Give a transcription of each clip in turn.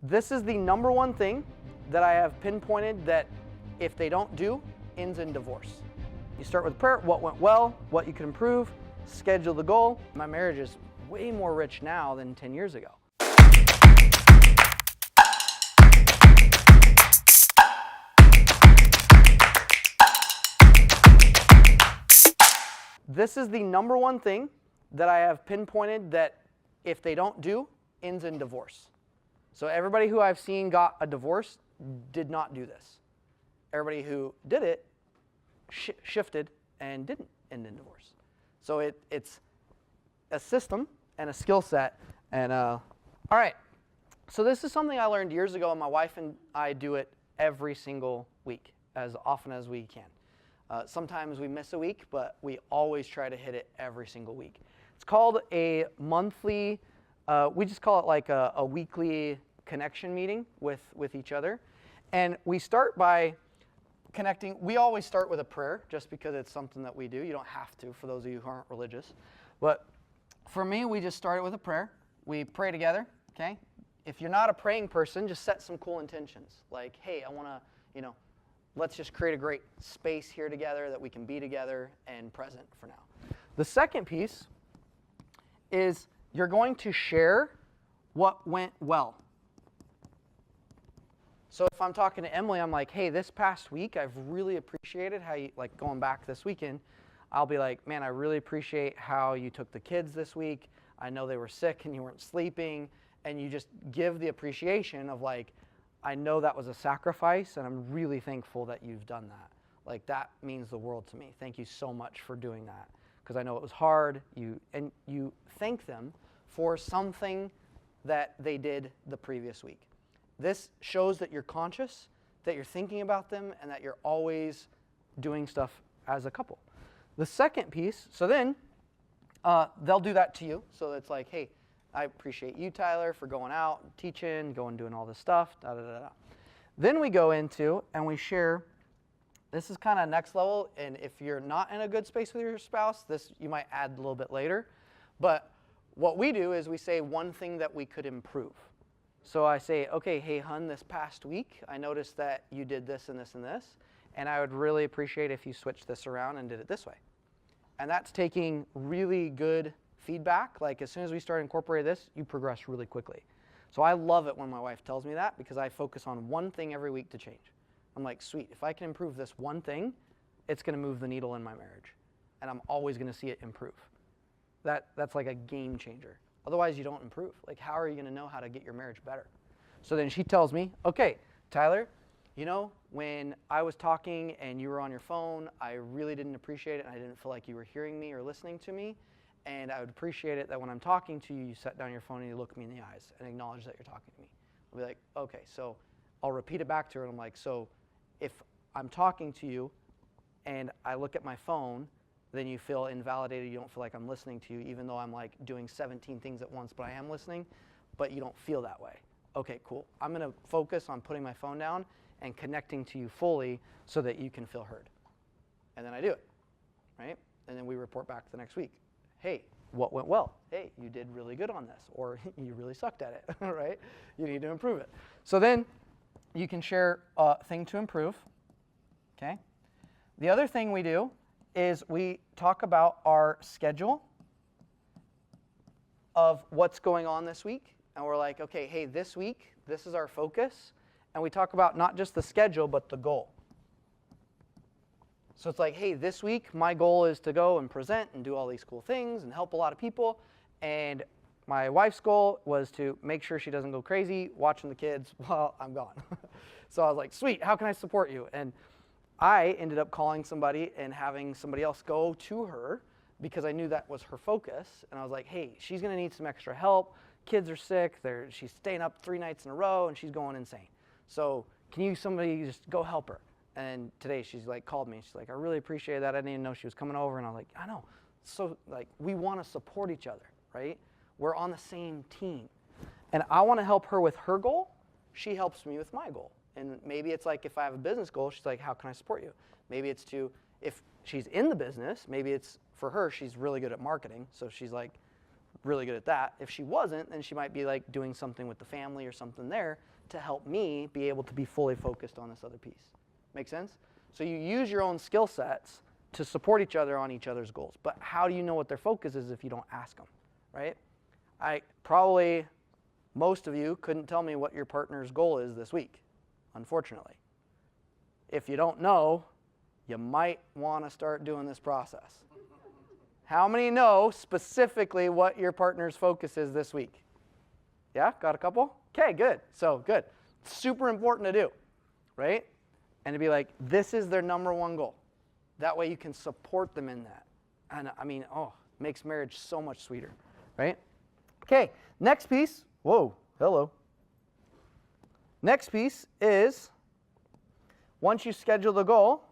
This is the number one thing that I have pinpointed that if they don't do, ends in divorce. You start with prayer, what went well, what you can improve, schedule the goal. My marriage is way more rich now than 10 years ago. This is the number one thing that I have pinpointed that if they don't do, ends in divorce. So everybody who I've seen got a divorce did not do this. Everybody who did it shifted and didn't end in divorce. So it's a system and a skill set. And all right, so this is something I learned years ago, and my wife and I do it every single week, as often as we can. Sometimes we miss a week, but we always try to hit it every single week. It's called a monthly, we just call it like a weekly connection meeting with each other. And we start by connecting. We always start with a prayer, just because it's something that we do. You don't have to, for those of you who aren't religious. But for me, we just start it with a prayer. We pray together, okay? If you're not a praying person, just set some cool intentions. Like, hey, I want to, let's just create a great space here together that we can be together and present for now. The second piece is you're going to share what went well. So if I'm talking to Emily, I'm like, hey, this past week, I've really appreciated how you, like going back this weekend, I'll be like, man, I really appreciate how you took the kids this week. I know they were sick and you weren't sleeping. And you just give the appreciation of like, I know that was a sacrifice, and I'm really thankful that you've done that. Like, that means the world to me. Thank you so much for doing that, because I know it was hard. You thank them for something that they did the previous week. This shows that you're conscious, that you're thinking about them, and that you're always doing stuff as a couple. The second piece, so then they'll do that to you. So it's like, hey, I appreciate you, Tyler, for going out, teaching, doing all this stuff, da da da da. Then we go into and we share. This is kind of next level, and if you're not in a good space with your spouse, this you might add a little bit later. But what we do is we say one thing that we could improve. So I say, okay, hey, hun, this past week, I noticed that you did this and this and this, and I would really appreciate if you switched this around and did it this way. And that's taking really good feedback. Like, as soon as we start incorporating this, you progress really quickly. So I love it when my wife tells me that, because I focus on one thing every week to change. I'm like, sweet, if I can improve this one thing, it's going to move the needle in my marriage. And I'm always going to see it improve. That's like a game changer. Otherwise, you don't improve. Like, how are you going to know how to get your marriage better? So then she tells me, okay, Tyler, when I was talking and you were on your phone, I really didn't appreciate it, and I didn't feel like you were hearing me or listening to me. And I would appreciate it that when I'm talking to you, you set down your phone and you look me in the eyes and acknowledge that you're talking to me. I'll be like, okay, so I'll repeat it back to her, and I'm like, so if I'm talking to you and I look at my phone, then you feel invalidated, you don't feel like I'm listening to you, even though I'm like doing 17 things at once, but I am listening, but you don't feel that way. Okay, cool. I'm going to focus on putting my phone down and connecting to you fully so that you can feel heard. And then I do it, right? And then we report back the next week. Hey, what went well? Hey, you did really good on this, or you really sucked at it, right? You need to improve it. So then you can share a thing to improve, okay? The other thing we do is we talk about our schedule of what's going on this week. And we're like, okay, hey, this week, this is our focus. And we talk about not just the schedule, but the goal. So it's like, hey, this week, my goal is to go and present and do all these cool things and help a lot of people. And my wife's goal was to make sure she doesn't go crazy watching the kids while I'm gone. So I was like, sweet, how can I support you? And I ended up calling somebody and having somebody else go to her because I knew that was her focus. And I was like, hey, she's going to need some extra help. Kids are sick. She's staying up 3 nights in a row, and she's going insane. So can somebody just go help her? And today she's like called me. She's like, I really appreciate that. I didn't even know she was coming over. And I was like, I know. So like we want to support each other, right? We're on the same team. And I want to help her with her goal. She helps me with my goal. And maybe it's like if I have a business goal, she's like, how can I support you? Maybe it's if she's in the business, maybe it's for her, she's really good at marketing. So she's like, really good at that. If she wasn't, then she might be like doing something with the family or something there to help me be able to be fully focused on this other piece. Make sense? So you use your own skill sets to support each other on each other's goals. But how do you know what their focus is if you don't ask them, right? Most of you couldn't tell me what your partner's goal is this week, unfortunately. If you don't know, you might want to start doing this process. How many know specifically what your partner's focus is this week? Yeah, got a couple? Okay, good. So good. Super important to do, right? And to be like, this is their number one goal. That way you can support them in that. And I mean, makes marriage so much sweeter, right? Okay, next piece. Whoa, hello. Next piece is, once you schedule the goal,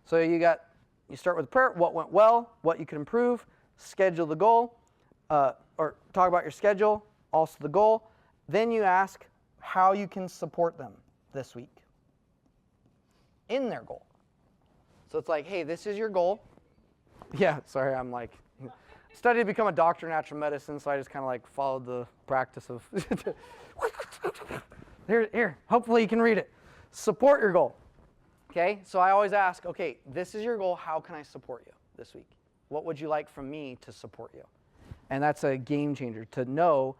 so you start with prayer, what went well, what you can improve, schedule the goal, or talk about your schedule, also the goal. Then you ask how you can support them this week in their goal. So it's like, hey, this is your goal. Yeah, sorry, I'm like, studied to become a doctor in natural medicine, so I just kind of like followed the practice of, here, hopefully you can read it. Support your goal. Okay, so I always ask, okay, this is your goal, how can I support you this week? What would you like from me to support you? And that's a game changer, to know,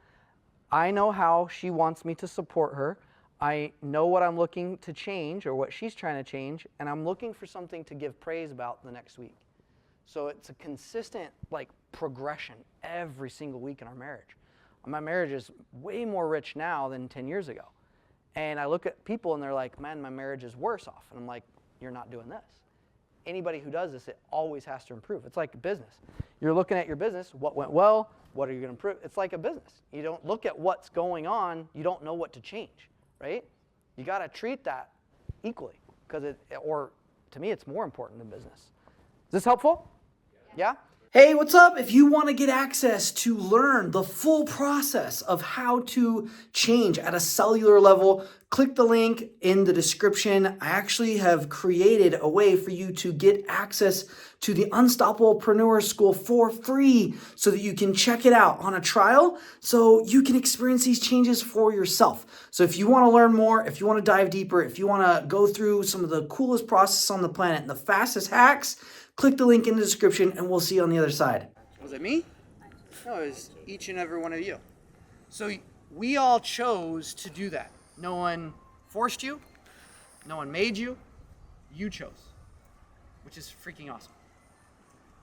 I know how she wants me to support her. I know what I'm looking to change or what she's trying to change, and I'm looking for something to give praise about the next week. So it's a consistent like progression every single week in our marriage. My marriage is way more rich now than 10 years ago. And I look at people and they're like, man, my marriage is worse off. And I'm like, you're not doing this. Anybody who does this, it always has to improve. It's like a business. You're looking at your business, what went well, what are you going to improve? It's like a business. You don't look at what's going on, you don't know what to change, right? You got to treat that equally, because or to me, it's more important than business. Is this helpful? Yeah? Hey, what's up? If you want to get access to learn the full process of how to change at a cellular level, click the link in the description. I actually have created a way for you to get access to the Unstoppablepreneur School for free so that you can check it out on a trial so you can experience these changes for yourself. So if you want to learn more, if you want to dive deeper, if you want to go through some of the coolest processes on the planet and the fastest hacks, click the link in the description and we'll see you on the other side. Was it me? No, it was each and every one of you. So we all chose to do that. No one forced you. No one made you. You chose, which is freaking awesome.